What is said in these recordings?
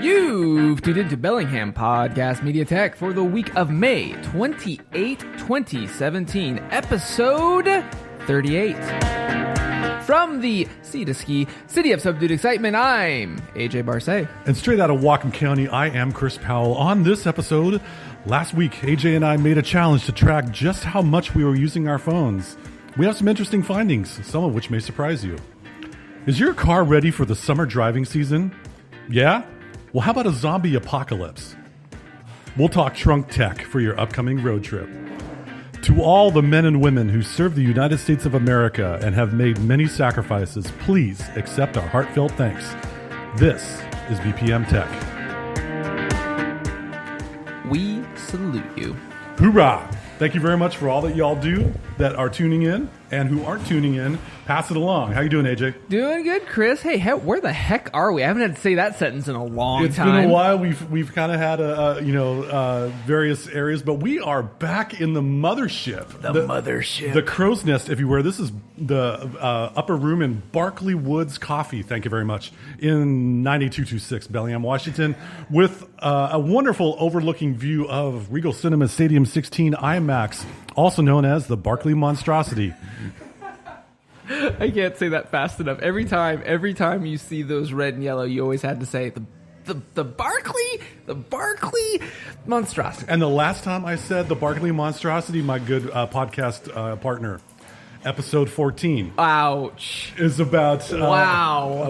You've tuned into Bellingham Podcast Media Tech for the week of May 28, 2017, episode 38. From the Sea to Ski City of Subdued Excitement, I'm AJ Barcet. And straight out of Whatcom County, I am Chris Powell. On this episode, last week, AJ and I made a challenge to track just how much we were using our phones. We have some interesting findings, some of which may surprise you. Is your car ready for the summer driving season? Yeah? Well, how about a zombie apocalypse? We'll talk trunk tech for your upcoming road trip. To all the men and women who serve the United States of America and have made many sacrifices, please accept our heartfelt thanks. This is BPM Tech. We salute you. Hoorah! Thank you very much for all that y'all do that are tuning in and who aren't tuning in. Pass it along. How you doing, AJ? Doing good, Chris. Hey, where the heck are we? I haven't had to say that sentence in a long time. It's been a while. We've kind of had various areas, but we are back in the mothership. The mothership. The crow's nest, if you will. This is the upper room in Barkley Woods Coffee. Thank you very much. In 9226 Bellingham, Washington, with a wonderful overlooking view of Regal Cinema Stadium 16 IMAX, also known as the Barkley Monstrosity. I can't say that fast enough. Every time you see those red and yellow, you always had to say the Barkley Monstrosity. And the last time I said the Barkley Monstrosity, my good podcast partner, episode 14. Ouch. Is about wow.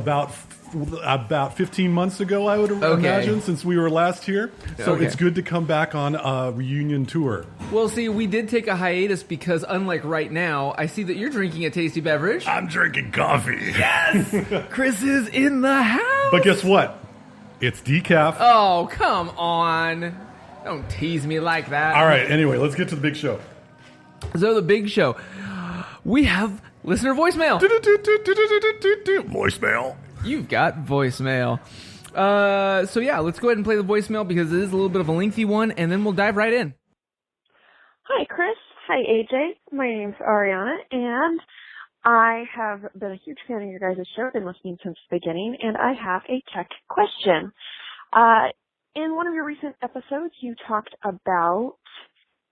About 15 months ago, I would imagine, since we were last here. So It's good to come back on a reunion tour. Well, see, we did take a hiatus because, unlike right now, I see that you're drinking a tasty beverage. I'm drinking coffee. Yes! Chris is in the house! But guess what? It's decaf. Oh, come on. Don't tease me like that. All right, anyway, let's get to the big show. So the big show. We have listener voicemail. Voicemail. You've got voicemail. So yeah, let's go ahead and play the voicemail because it is a little bit of a lengthy one, and then we'll dive right in. Hi, Chris. Hi, AJ. My name's Ariana, and I have been a huge fan of your guys' show. I've been listening since the beginning, and I have a tech question. In one of your recent episodes, you talked about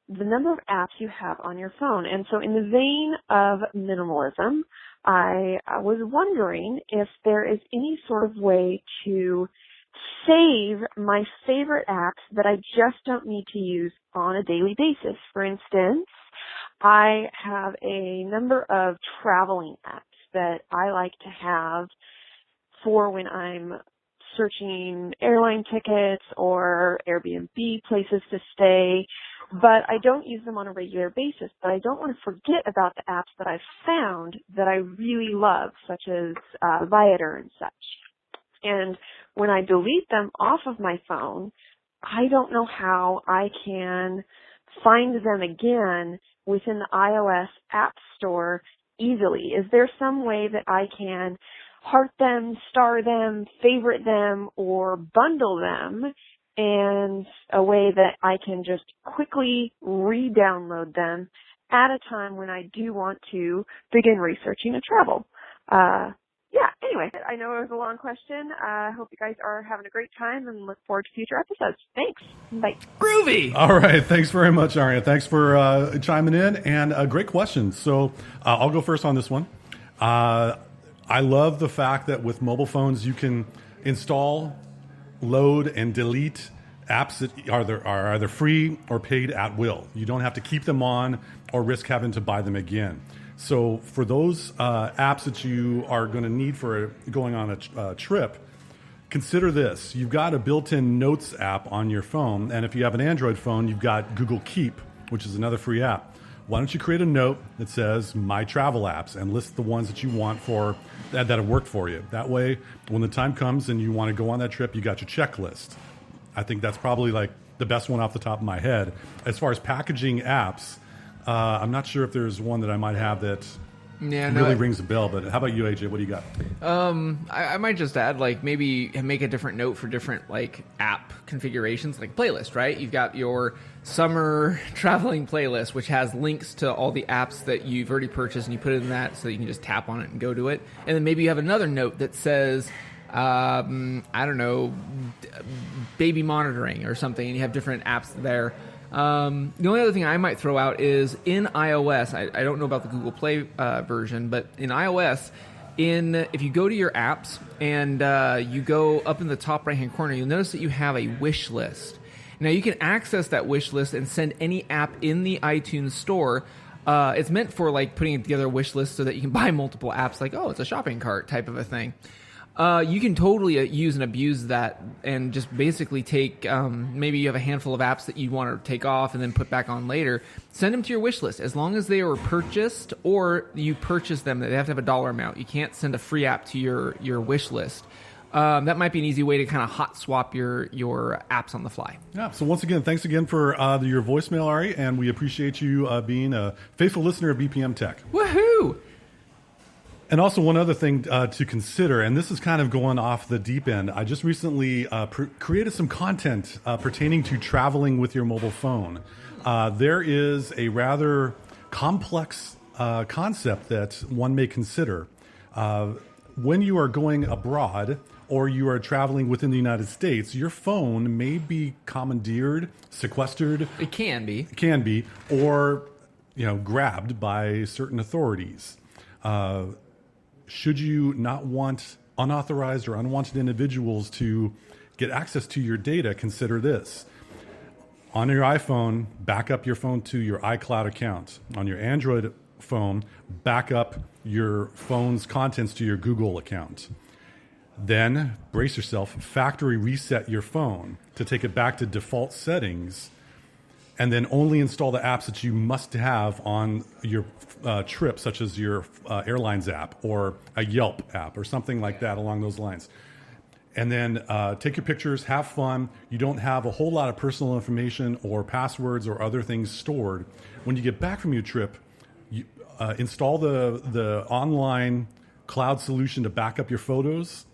the number of apps you have on your phone. And so in the vein of minimalism, I was wondering if there is any sort of way to save my favorite apps that I just don't need to use on a daily basis. For instance, I have a number of traveling apps that I like to have for when I'm searching airline tickets or Airbnb places to stay, but I don't use them on a regular basis. But I don't want to forget about the apps that I've found that I really love, such as Viator and such. And when I delete them off of my phone, I don't know how I can find them again within the iOS App Store easily. Is there some way that I can heart them, star them, favorite them, or bundle them, and a way that I can just quickly re-download them at a time when I do want to begin researching a travel? Anyway, I know it was a long question. I hope you guys are having a great time and look forward to future episodes. Thanks. Bye. Groovy. All right. Thanks very much, Aria. Thanks for chiming in, and a great question. So I'll go first on this one. I love the fact that with mobile phones, you can install, load, and delete apps that are either free or paid at will. You don't have to keep them on or risk having to buy them again. So for those apps that you are going to need for going on a trip, consider this. You've got a built-in Notes app on your phone, and if you have an Android phone, you've got Google Keep, which is another free app. Why don't you create a note that says My Travel Apps and list the ones that you want for that have worked for you. That way, when the time comes and you want to go on that trip, you got your checklist. I think that's probably like the best one off the top of my head. As far as packaging apps, I'm not sure if there's one that I might have that really rings a bell. But how about you, AJ? What do you got? I might just add, like, maybe make a different note for different, like, app configurations, like playlist, right? You've got your summer traveling playlist, which has links to all the apps that you've already purchased, and you put it in that so that you can just tap on it and go to it. And then maybe you have another note that says I don't know, baby monitoring or something, and you have different apps there. The only other thing I might throw out is in iOS, I don't know about the Google Play version, but in iOS, if you go to your apps and you go up in the top right-hand corner, you'll notice that you have a wish list. Now, you can access that wish list and send any app in the iTunes store. It's meant for like putting together a wish list so that you can buy multiple apps, like, oh, it's a shopping cart type of a thing. You can totally use and abuse that and just basically take, maybe you have a handful of apps that you want to take off and then put back on later. Send them to your wish list. As long as they are purchased or you purchase them, they have to have a dollar amount. You can't send a free app to your wish list. That might be an easy way to kind of hot swap your apps on the fly. Yeah. So once again, thanks again for your voicemail, Ari, and we appreciate you being a faithful listener of BPM Tech. Woohoo! And also one other thing to consider, and this is kind of going off the deep end. I just recently created some content pertaining to traveling with your mobile phone. There is a rather complex concept that one may consider. When you are going abroad or you are traveling within the United States, your phone may be commandeered, sequestered. It can be. It can be, or grabbed by certain authorities. Should you not want unauthorized or unwanted individuals to get access to your data, consider this. On your iPhone, back up your phone to your iCloud account. On your Android phone, back up your phone's contents to your Google account. Then, brace yourself, factory reset your phone to take it back to default settings, and then only install the apps that you must have on your trip, such as your airlines app or a Yelp app or something like that along those lines. And then take your pictures, have fun. You don't have a whole lot of personal information or passwords or other things stored. When you get back from your trip, you install the online cloud solution to back up your photos.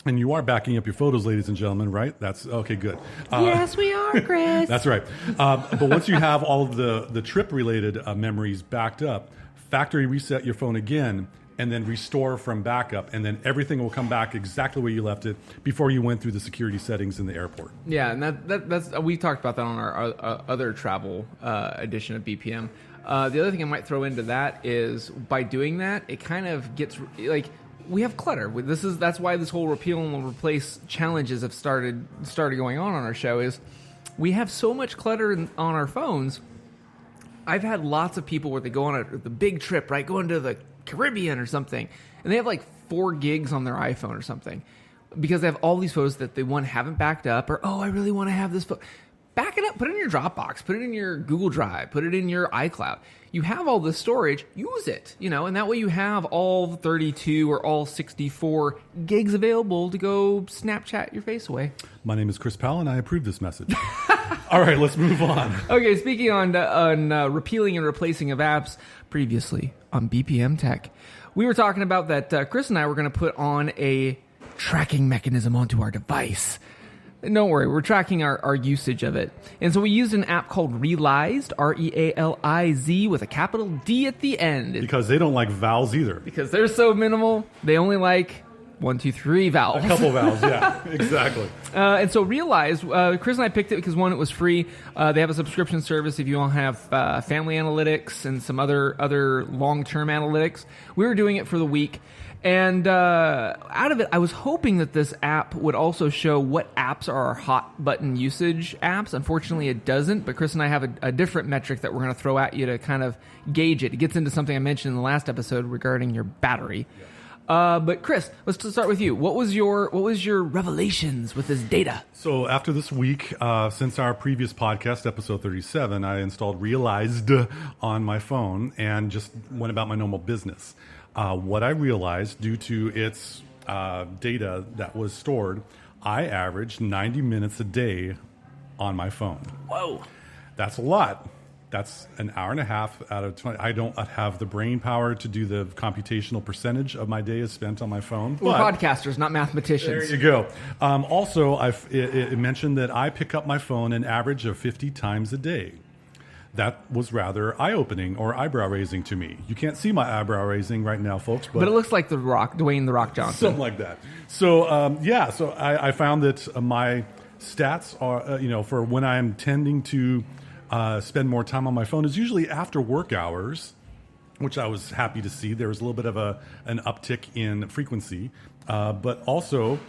And you are backing up your photos, ladies and gentlemen, right? That's okay, good. Yes, we are, Chris. That's right. But once you have all of the trip-related memories backed up, factory reset your phone again, and then restore from backup, and then everything will come back exactly where you left it before you went through the security settings in the airport. Yeah, and that's we talked about that on our other travel edition of BPM. The other thing I might throw into that is by doing that, it kind of gets like. We have clutter. That's why this whole repeal and replace challenges have started going on our show. Is we have so much clutter on our phones. I've had lots of people where they go on the big trip, right, going to the Caribbean or something, and they have like 4 gigs on their iPhone or something because they have all these photos that they haven't backed up, or I really want to have this photo. Back it up, put it in your Dropbox, put it in your Google Drive, put it in your iCloud. You have all this storage, use it, and that way you have all 32 or all 64 gigs available to go Snapchat your face away. My name is Chris Powell, and I approve this message. All right, let's move on. Okay, speaking on repealing and replacing of apps, previously on BPM Tech, we were talking about that Chris and I were going to put on a tracking mechanism onto our device. Don't worry, we're tracking our usage of it. And so we used an app called Realized, Realiz, with a capital D at the end. Because they don't like vowels either. Because they're so minimal, they only like 1, 2, 3 vowels. A couple vowels, yeah, exactly. And so Realized, Chris and I picked it because, one, it was free. They have a subscription service if you want to have family analytics and some other long-term analytics. We were doing it for the week. And out of it, I was hoping that this app would also show what apps are our hot button usage apps. Unfortunately, it doesn't, but Chris and I have a different metric that we're going to throw at you to kind of gauge it. It gets into something I mentioned in the last episode regarding your battery. But Chris, let's start with you. What was your revelations with this data? So after this week, since our previous podcast, episode 37, I installed Realized on my phone and just went about my normal business. What I realized, due to its data that was stored, I averaged 90 minutes a day on my phone. Whoa. That's a lot. That's an hour and a half out of 20. I don't have the brain power to do the computational percentage of my day is spent on my phone. We're podcasters, not mathematicians. There you go. Also, it mentioned that I pick up my phone an average of 50 times a day. that was rather eye-opening or eyebrow-raising to me. You can't see my eyebrow raising right now, folks. But it looks like Dwayne The Rock Johnson. Something like that. So, so I found that my stats are, for when I'm tending to spend more time on my phone is usually after work hours, which I was happy to see. There was a little bit of an uptick in frequency. But also,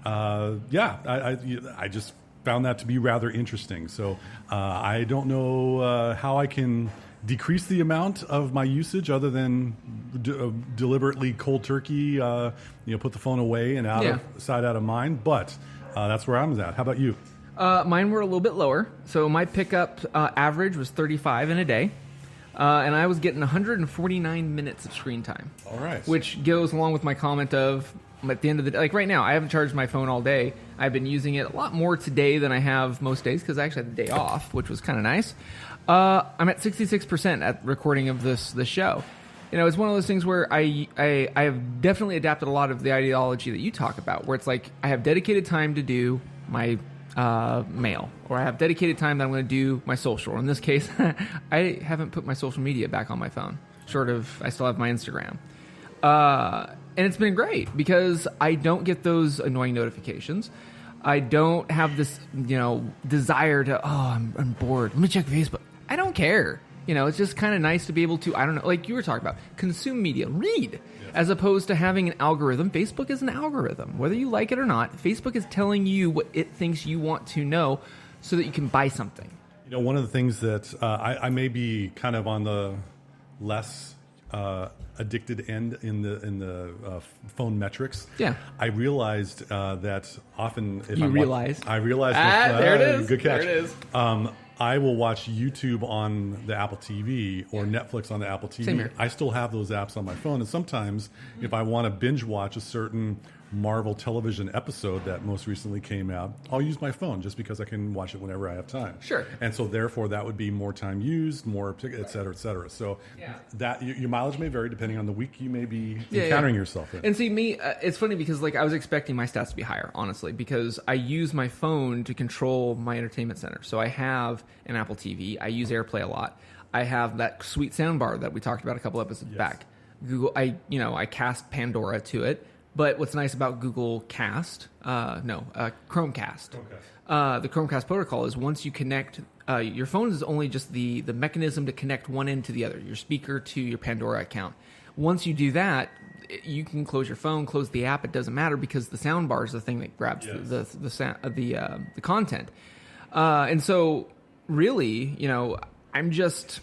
I just found that to be rather interesting. So I don't know how I can decrease the amount of my usage other than deliberately cold turkey, put the phone away and out of mind. But that's where I'm at. How about you? Mine were a little bit lower. So my pickup average was 35 in a day. And I was getting 149 minutes of screen time. All right. Which goes along with my comment of, at the end of the day, like right now, I haven't charged my phone all day. I've been using it a lot more today than I have most days because I actually had the day off, which was kind of nice. I'm at 66% at recording of this show. It's one of those things where I have definitely adapted a lot of the ideology that you talk about, where it's like I have dedicated time to do my mail, or I have dedicated time that I'm going to do my social. In this case, I haven't put my social media back on my phone. Short of, I still have my Instagram. And it's been great because I don't get those annoying notifications. I don't have this, desire to, I'm bored. Let me check Facebook. I don't care. It's just kind of nice to be able to, I don't know, like you were talking about, consume media, read, as opposed to having an algorithm. Facebook is an algorithm. Whether you like it or not, Facebook is telling you what it thinks you want to know so that you can buy something. One of the things that I may be kind of on the less addicted end in the phone metrics. Yeah, I realized that often if I realized there it is. Good catch. There it is. I will watch YouTube on the Apple TV or Netflix on the Apple TV. Same here. I still have those apps on my phone, and sometimes if I want to binge watch a certain Marvel television episode that most recently came out, I'll use my phone just because I can watch it whenever I have time. Sure. And so therefore that would be more time used, more et cetera, et cetera. So that your mileage may vary depending on the week you may be encountering yourself in. And see, me, it's funny because I was expecting my stats to be higher, honestly, because I use my phone to control my entertainment center. So I have an Apple TV. I use AirPlay a lot. I have that sweet sound bar that we talked about a couple episodes back. Google, I cast Pandora to it. But what's nice about Google Cast, Chromecast. The Chromecast protocol is once you connect, your phone is only just the mechanism to connect one end to the other, your speaker to your Pandora account. Once you do that, you can close your phone, close the app. It doesn't matter because the sound bar is the thing that grabs the content. And so, really, I'm just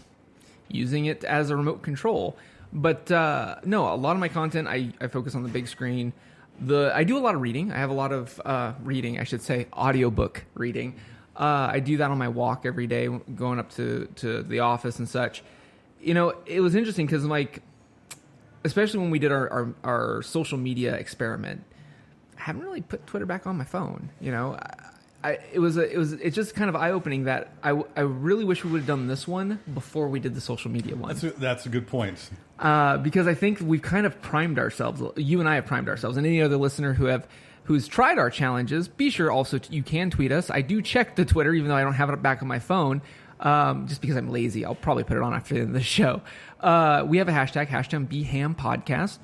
using it as a remote control. But no, a lot of my content, I focus on the big screen. I do a lot of reading. I have a lot of reading, I should say, audiobook reading. I do that on my walk every day, going up to the office and such. It was interesting because, especially when we did our social media experiment, I haven't really put Twitter back on my phone. It's just kind of eye-opening that I really wish we would have done this one before we did the social media one. That's a good point. Because I think we've kind of primed ourselves. You and I have primed ourselves, and any other listener who's tried our challenges, be sure also you can tweet us. I do check the Twitter, even though I don't have it back on my phone, just because I'm lazy. I'll probably put it on after the end of the show. We have a hashtag BHAMPodcast.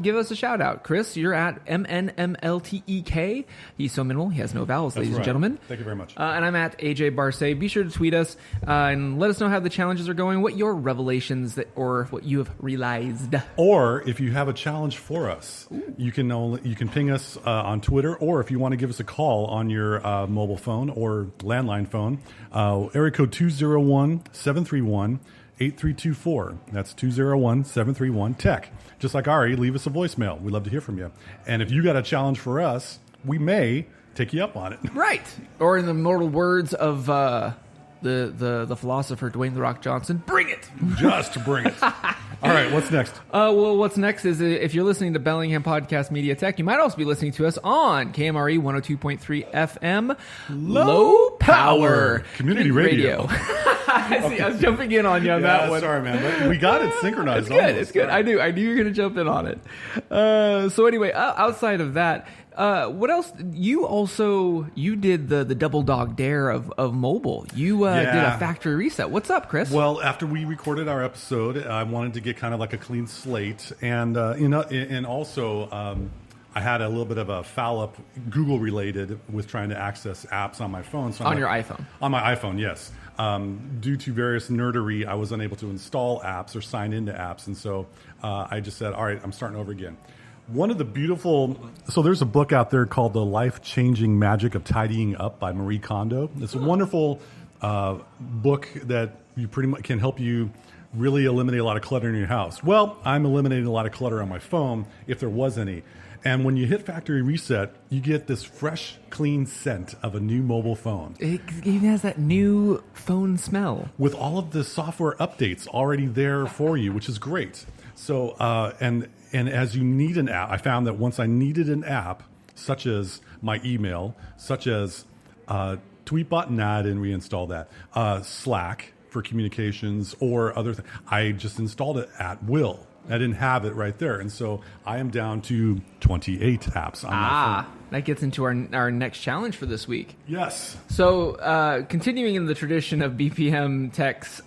Give us a shout out. Chris, you're at MNMLTEK. He's so minimal, he has no vowels, ladies and gentlemen. Thank you very much. And I'm at AJ Barce. Be sure to tweet us and let us know how the challenges are going, what your revelations or what you have realized. Or if you have a challenge for us, you can ping us on Twitter, or if you want to give us a call on your mobile phone or landline phone, area code 201-731-8324. That's 201-731-TECH. Just like Ari, leave us a voicemail. We'd love to hear from you. And if you got a challenge for us, we may take you up on it. Right. Or in the immortal words of the philosopher Dwayne The Rock Johnson, bring it. Just bring it. All right, what's next? Well, what's next is if you're listening to Bellingham Podcast Media Tech, you might also be listening to us on KMRE 102.3 FM, Low Power Community Radio. I was jumping in on you on that one. Sorry, man. But we got it synchronized. It's good. I knew you were going to jump in on it. So anyway, outside of that, What else? You did the double dog dare of mobile. You did a factory reset. What's up, Chris? Well, after we recorded our episode, I wanted to get kind of like a clean slate, and and also I had a little bit of a foul up Google related with trying to access apps on my phone. So on your iPhone? On my iPhone, yes. Due to various nerdery, I was unable to install apps or sign into apps, and so I just said, all right, I'm starting over again. One of the so there's a book out there called The Life-Changing Magic of Tidying Up by Marie Kondo. It's a wonderful book that you pretty much can help you really eliminate a lot of clutter in your house. Well, I'm eliminating a lot of clutter on my phone, if there was any. And when you hit factory reset, you get this fresh, clean scent of a new mobile phone. It even has that new phone smell. With all of the software updates already there for you, which is great. So, and as you need an app, I found that once I needed an app, such as my email, such as Tweetbot, I didn't reinstall that, Slack for communications or other things, I just installed it at will. I didn't have it right there. And so I am down to 28 apps on my phone. That gets into our next challenge for this week. Yes. So continuing in the tradition of BPM Tech's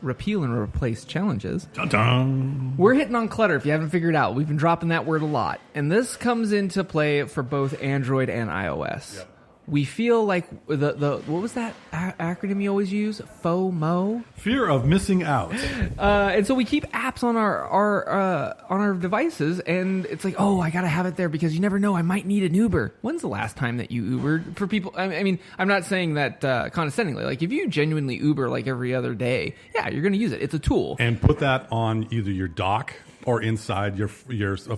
Repeal and Replace challenges, Dun-dun. We're hitting on clutter. If you haven't figured out, we've been dropping that word a lot. And this comes into play for both Android and iOS. Yep. We feel like the what was that acronym you always use? FOMO? Fear of missing out. And so we keep apps on our devices, and it's like, oh, I gotta have it there because you never know, I might need an Uber. When's the last time that you Ubered? For people, I mean, I'm not saying that condescendingly. Like, if you genuinely Uber like every other day, yeah, you're gonna use it. It's a tool. And put that on either your dock or inside your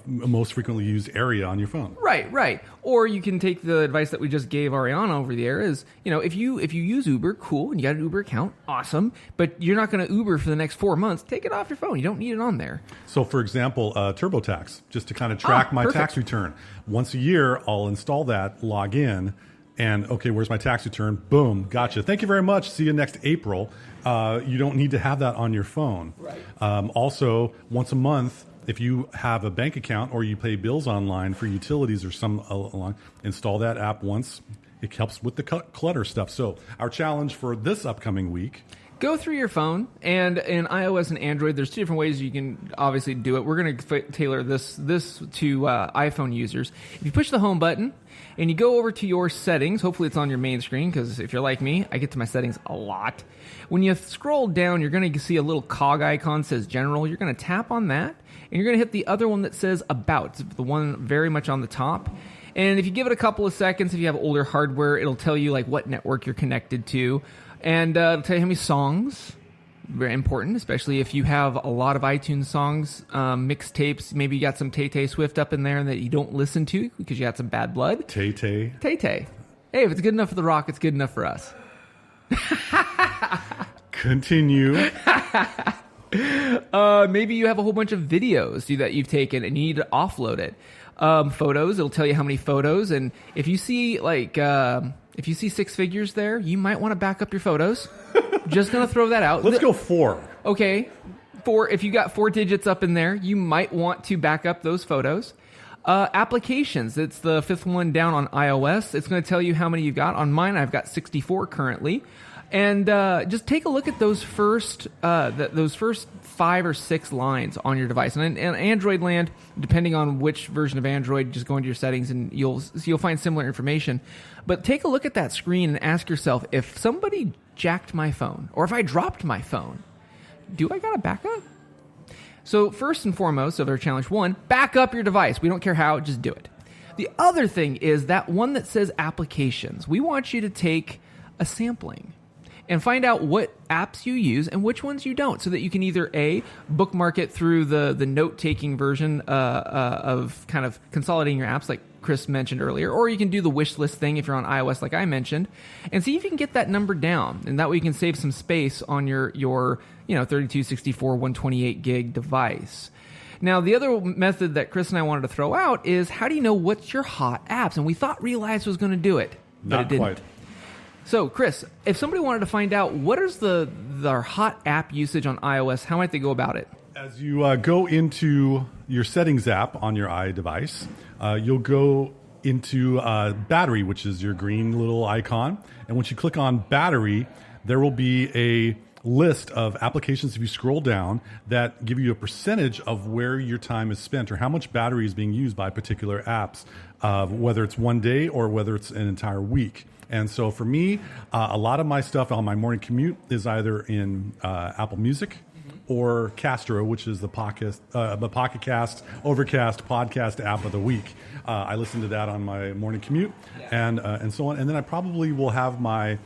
most frequently used area on your phone. Right. Or you can take the advice that we just gave Ariana over the air is, if you use Uber, cool, and you got an Uber account, awesome, but you're not going to Uber for the next 4 months, take it off your phone. You don't need it on there. So, for example, TurboTax, just to kind of track my tax return. Once a year, I'll install that, log in, and, okay, where's my tax return? Boom, gotcha. Thank you very much. See you next April. You don't need to have that on your phone. Right. Also, once a month, if you have a bank account or you pay bills online for utilities or some along, install that app once. It helps with the clutter stuff. So our challenge for this upcoming week: go through your phone, and in iOS and Android, there's two different ways you can obviously do it. We're going to tailor this to iPhone users. If you push the home button and you go over to your settings, hopefully it's on your main screen, because if you're like me, I get to my settings a lot. When you scroll down, you're going to see a little cog icon that says General. You're going to tap on that, and you're going to hit the other one that says About, the one very much on the top. And if you give it a couple of seconds, if you have older hardware, it'll tell you like what network you're connected to, and it'll tell you how many songs. Very important, especially if you have a lot of iTunes songs, mixtapes. Maybe you got some Tay-Tay Swift up in there that you don't listen to because you got some bad blood. Tay-Tay. Tay-Tay. Hey, if it's good enough for The Rock, it's good enough for us. Continue. Maybe you have a whole bunch of videos that you've taken and you need to offload it. Photos, it'll tell you how many photos. And if you see if you see six figures there, you might want to back up your photos. Just going to throw that out. Let's go 4. Okay. 4. If you got 4 digits up in there, you might want to back up those photos. Applications. It's the 5th one down on iOS. It's going to tell you how many you've got. On mine, I've got 64 currently. And just take a look at those first 5 or 6 lines on your device. And in Android land, depending on which version of Android, just go into your settings and you'll find similar information. But take a look at that screen and ask yourself, if somebody jacked my phone, or if I dropped my phone, do I got a backup? So first and foremost of our challenge 1, back up your device. We don't care how, just do it. The other thing is that one that says applications. We want you to take a sampling and find out what apps you use and which ones you don't, so that you can either A, bookmark it through the note-taking version of kind of consolidating your apps like Chris mentioned earlier, or you can do the Wishlist thing if you're on iOS like I mentioned, and see if you can get that number down, and that way you can save some space on your 32, 64, 128 gig device. Now, the other method that Chris and I wanted to throw out is, how do you know what's your hot apps? And we thought Realize was going to do it, but it didn't. Quite. So, Chris, if somebody wanted to find out what is the hot app usage on iOS, how might they go about it? As you go into your settings app on your iDevice, you'll go into battery, which is your green little icon. And once you click on battery, there will be a list of applications if you scroll down that give you a percentage of where your time is spent or how much battery is being used by particular apps, whether it's one day or whether it's an entire week. And so for me, a lot of my stuff on my morning commute is either in Apple Music or Castro, which is the Pocket Cast, Overcast podcast app of the week. I listen to that on my morning commute and so on. And then I probably will have my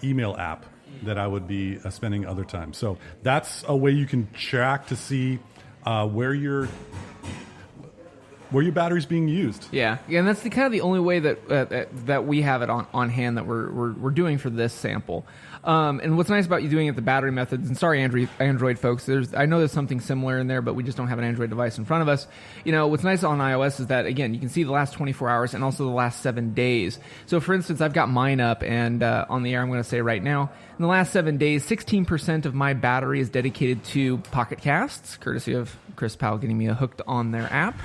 email app that I would be spending other time. So that's a way you can track to see where your battery's being used. Yeah, and that's kind of the only way that we have it on hand that we're doing for this sample. And what's nice about you doing it the battery methods, and sorry, Android folks, I know there's something similar in there, but we just don't have an Android device in front of us. What's nice on iOS is that, again, you can see the last 24 hours and also the last 7 days. So, for instance, I've got mine up, and on the air I'm going to say right now, in the last 7 days, 16% of my battery is dedicated to Pocket Casts, courtesy of Chris Powell getting me hooked on their app.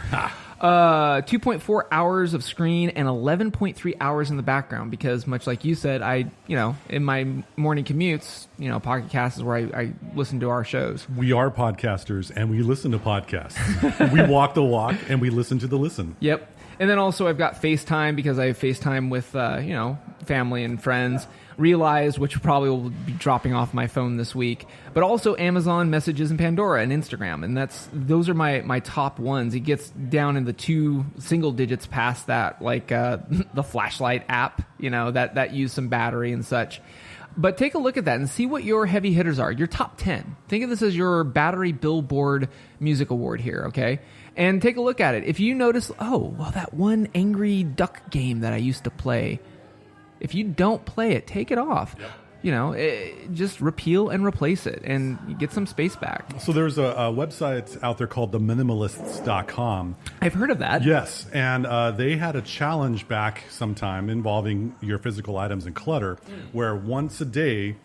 2.4 hours of screen and 11.3 hours in the background because, much like you said, in my morning commutes, Pocket Cast is where I listen to our shows. We are podcasters and we listen to podcasts. We walk the walk and we listen to the listen. Yep. And then also I've got FaceTime because I have FaceTime with, family and friends. Realize, which probably will be dropping off my phone this week, but also Amazon Messages and Pandora and Instagram, and those are my top ones. It gets down in the 2 single digits past that, like the flashlight app, that use some battery and such. But take a look at that and see what your heavy hitters are, your top 10. Think of this as your battery Billboard Music Award here, okay? And take a look at it. If you notice, that one Angry Duck game that I used to play, if you don't play it, take it off. Yep. Just repeal and replace it and you get some space back. So there's a website out there called theminimalists.com. I've heard of that. Yes, and they had a challenge back sometime involving your physical items and clutter, where once a day,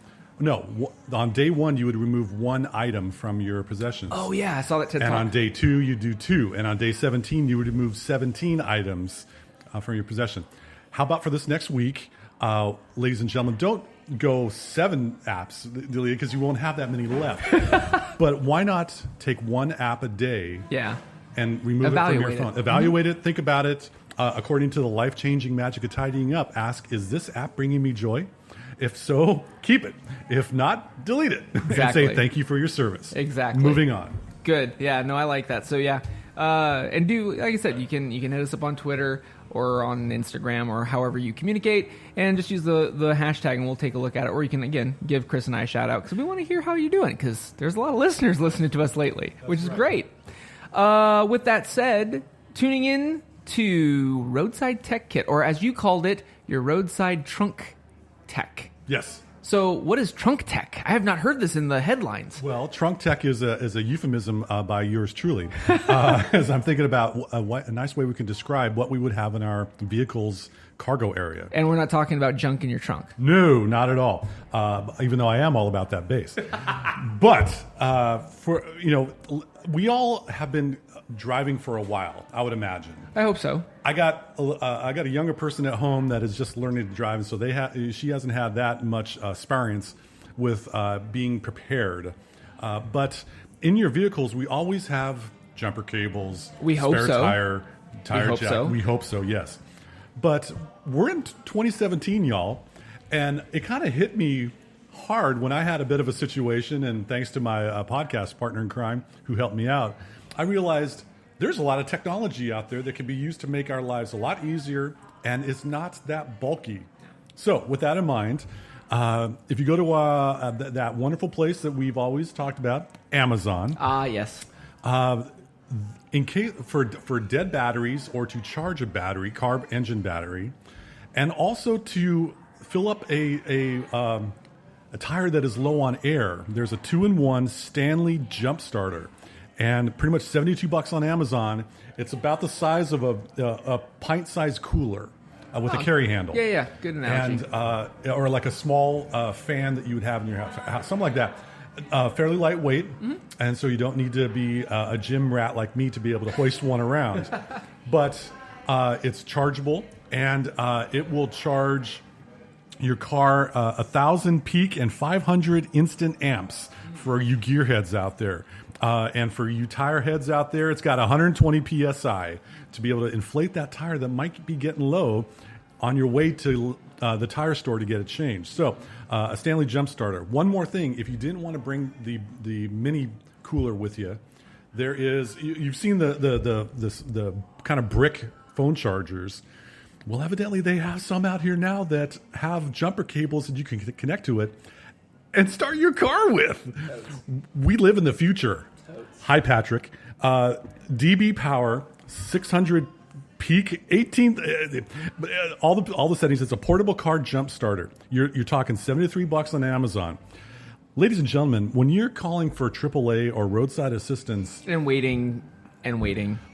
on day 1 you would remove 1 item from your possessions. Oh yeah, I saw that TED Talk. And on day 2 you do 2, and on day 17 you would remove 17 items from your possession. How about for this next week? Ladies and gentlemen, don't go 7 apps, because you won't have that many left. But why not take 1 app a day and remove it from your phone? Evaluate it, think about it. According to the life-changing magic of tidying up, ask, is this app bringing me joy? If so, keep it. If not, delete it. Exactly. And say thank you for your service. Exactly. Moving on. Good. Yeah, no, I like that. So yeah. And like I said, you can hit us up on Twitter or on Instagram or however you communicate, and just use the hashtag and we'll take a look at it. Or you can, again, give Chris and I a shout out because we want to hear how you're doing, because there's a lot of listeners listening to us lately, which is great. With that said, tuning in to Roadside Tech Kit, or as you called it, your Roadside Trunk Tech. Yes. So what is trunk tech? I have not heard this in the headlines. Well, trunk tech is a euphemism by yours truly, as I'm thinking about a nice way we can describe what we would have in our vehicle's cargo area. And we're not talking about junk in your trunk. No, not at all. Even though I am all about that bass. But we all have been driving for a while, I would imagine. I hope so. I got a younger person at home that is just learning to drive, and so she hasn't had that much experience with being prepared. But in your vehicles, we always have jumper cables, spare tire jack. So. We hope so, yes. But we're in 2017, y'all, and it kind of hit me hard when I had a bit of a situation, and thanks to my podcast partner in crime who helped me out, I realized there's a lot of technology out there that can be used to make our lives a lot easier, and it's not that bulky. So with that in mind, if you go to that wonderful place that we've always talked about, Amazon. Yes. In case for dead batteries, or to charge a battery, carb engine battery, and also to fill up a tire that is low on air, there's a 2-in-1 Stanley jump starter. And pretty much $72 on Amazon. It's about the size of a pint-sized cooler with a carry handle. Yeah, good analogy. And or like a small fan that you would have in your house, something like that. Fairly lightweight, and so you don't need to be a gym rat like me to be able to hoist one around. But it's chargeable, and it will charge your car 1,000 peak and 500 instant amps for you gearheads out there. And for you tire heads out there, it's got 120 PSI to be able to inflate that tire that might be getting low on your way to the tire store to get it changed. So a Stanley jump starter. One more thing, if you didn't want to bring the mini cooler with you, there is, you've seen the kind of brick phone chargers. Well, evidently they have some out here now that have jumper cables that you can connect to it and start your car with. We live in the future. Hi, Patrick. DB power, 600 peak, 18. All the settings. It's a portable car jump starter. You're talking $73 on Amazon. Ladies and gentlemen, when you're calling for AAA or roadside assistance and waiting.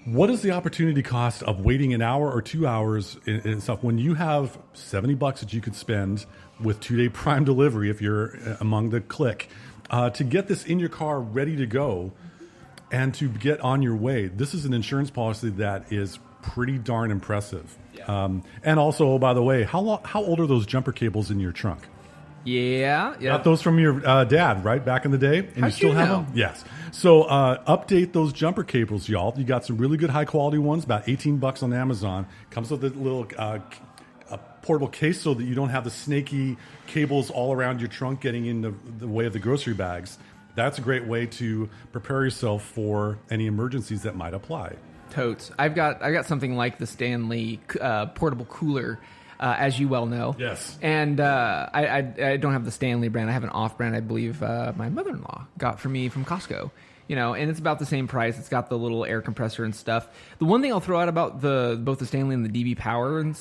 What is the opportunity cost of waiting an hour or 2 hours and stuff when you have $70 that you could spend with 2-day prime delivery if you're among the clique to get this in your car ready to go and to get on your way? This is an insurance policy that is pretty darn impressive. Yeah. And also, oh, by the way, how old are those jumper cables in your trunk? Yeah. Got those from your dad, right? Back in the day? And How'd you still you have know? them? Yes. So update those jumper cables, y'all. You got some really good high quality ones, about $18 on Amazon. Comes with a little a portable case so that you don't have the snaky cables all around your trunk getting in the way of the grocery bags. That's a great way to prepare yourself for any emergencies that might apply. Totes. I got something like the Stanley portable cooler, as you well know. Yes. And I don't have the Stanley brand. I have an off-brand, I believe, my mother-in-law got for me from Costco. And it's about the same price. It's got the little air compressor and stuff. The one thing I'll throw out about both the Stanley and the DB Power and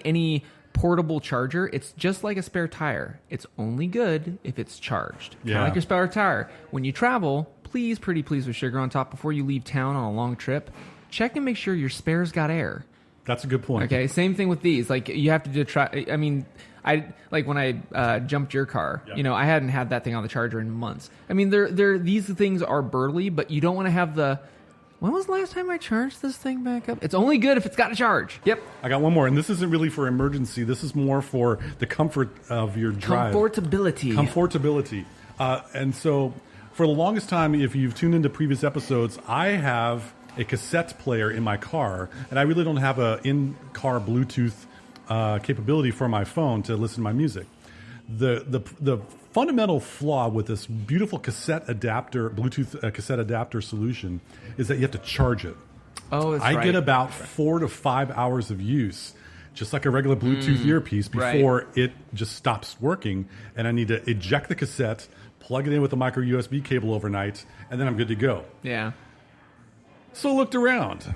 any portable charger, it's just like a spare tire. It's only good if it's charged. Kind of like your spare tire. When you travel, please, pretty please, with sugar on top before you leave town on a long trip, check and make sure your spare's got air. That's a good point. Okay, same thing with these. Like, you have to try. I mean, when I jumped your car, I hadn't had that thing on the charger in months. I mean, these things are burly, but you don't want to have the. When was the last time I charged this thing back up? It's only good if it's got a charge. Yep. I got one more, and this isn't really for emergency. This is more for the comfort of your drive. Comfortability. And so, for the longest time, if you've tuned into previous episodes, I have a cassette player in my car, and I really don't have a in-car Bluetooth capability for my phone to listen to my music. The fundamental flaw with this beautiful cassette adapter, Bluetooth cassette adapter solution, is that you have to charge it. Oh, that's right. I get about 4 to 5 hours of use, just like a regular Bluetooth earpiece, before it just stops working, and I need to eject the cassette, plug it in with a micro USB cable overnight, and then I'm good to go. Yeah. So I looked around,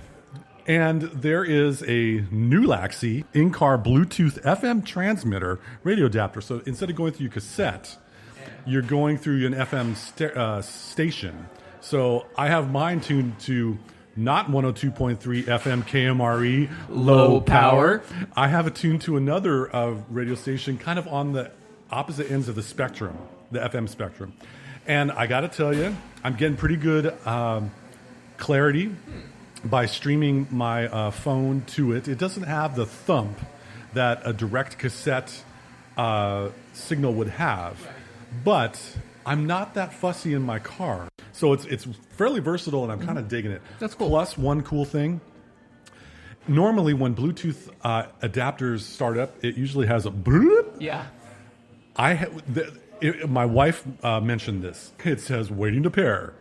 and there is a new Laxi in-car Bluetooth FM transmitter radio adapter. So instead of going through your cassette, you're going through an FM station. So I have mine tuned to not 102.3 FM KMRE, low power. I have it tuned to another radio station kind of on the opposite ends of the spectrum, the FM spectrum. And I got to tell you, I'm getting pretty good clarity by streaming my phone to it. It doesn't have the thump that a direct cassette signal would have, but I'm not that fussy in my car. So it's fairly versatile, and I'm kind of digging it. That's cool. Plus, one cool thing, normally when Bluetooth adapters start up, it usually has a bloop. Yeah. My wife mentioned this. It says waiting to pair.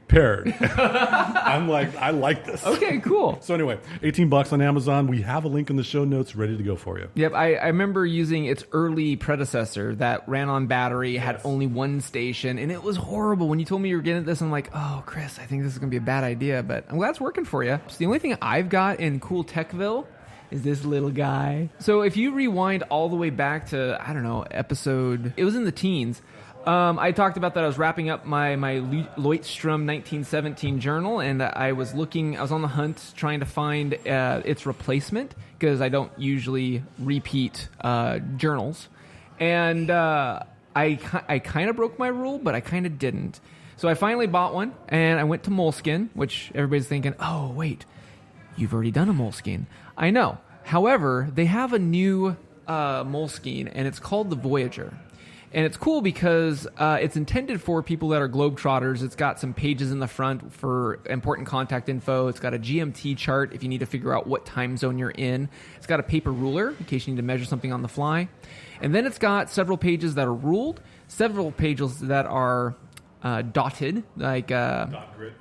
Paired. I'm like, I like this. Okay, cool. So anyway, $18 on Amazon. We have a link in the show notes ready to go for you. Yep, I remember using its early predecessor that ran on battery, had only one station, and it was horrible. When you told me you were getting this, I'm like, oh, Chris, I think this is going to be a bad idea, but I'm glad it's working for you. So the only thing I've got in Cool Techville is this little guy. So if you rewind all the way back to, I don't know, episode, it was in the teens, I talked about that I was wrapping up my Leutstrom 1917 journal, and I was on the hunt trying to find its replacement, because I don't usually repeat journals. And I kind of broke my rule, but I kind of didn't. So I finally bought one, and I went to Moleskine, which everybody's thinking, oh, wait, you've already done a Moleskine. I know. However, they have a new Moleskine, and it's called the Voyager. And it's cool because it's intended for people that are globetrotters. It's got some pages in the front for important contact info. It's got a GMT chart if you need to figure out what time zone you're in. It's got a paper ruler in case you need to measure something on the fly. And then it's got several pages that are ruled, several pages that are dotted, like Dot grid.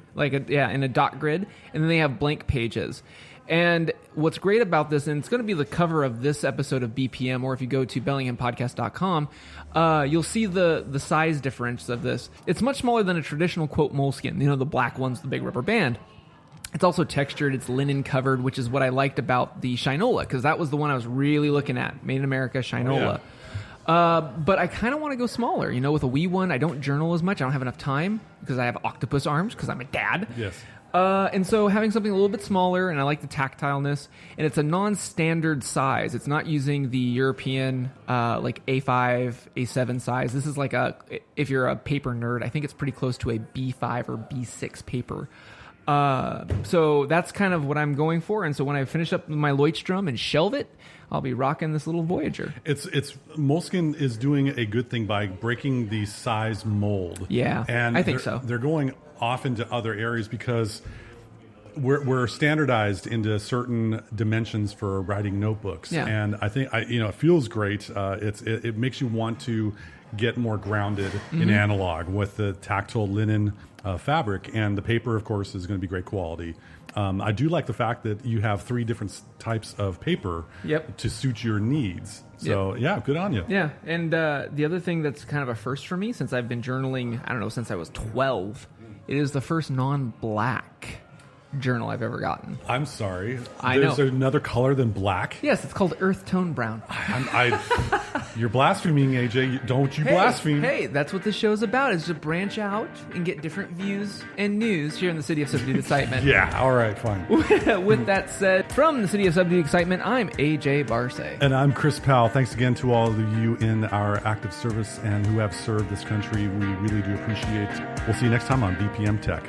In a dot grid. And then they have blank pages. And what's great about this, and it's going to be the cover of this episode of BPM, or if you go to bellinghampodcast.com, you'll see the size difference of this. It's much smaller than a traditional, quote, Moleskine. The black one's the big rubber band. It's also textured. It's linen covered, which is what I liked about the Shinola, because that was the one I was really looking at. Made in America, Shinola. Oh, yeah. But I kind of want to go smaller. With a wee one, I don't journal as much. I don't have enough time because I have octopus arms because I'm a dad. Yes. And so having something a little bit smaller, and I like the tactileness, and it's a non-standard size. It's not using the European like A5, A7 size. This is like if you're a paper nerd, I think it's pretty close to a B5 or B6 paper. So that's kind of what I'm going for. And so when I finish up my Leuchtturm and shelve it, I'll be rocking this little Voyager. It's Moleskine is doing a good thing by breaking the size mold. Yeah, and I think so. They're going off into other areas because we're standardized into certain dimensions for writing notebooks. Yeah. And I think it feels great. It makes you want to get more grounded in analog with the tactile linen fabric, and the paper, of course, is going to be great quality. I do like the fact that you have 3 different types of paper to suit your needs. So, yeah, good on you. Yeah, and the other thing that's kind of a first for me, since I've been journaling, I don't know, since I was 12, it is the first non-black journal I've ever gotten. I'm sorry. I know. There's another color than black? Yes, it's called earth tone brown. You're blaspheming, AJ. Don't you blaspheme. Hey, that's what this show is about, is to branch out and get different views and news here in the City of Subdued Excitement. Yeah, all right, fine. With that said, from the City of Subdued Excitement, I'm AJ Barce. And I'm Chris Powell. Thanks again to all of you in our active service and who have served this country. We really do appreciate it. We'll see you next time on BPM Tech.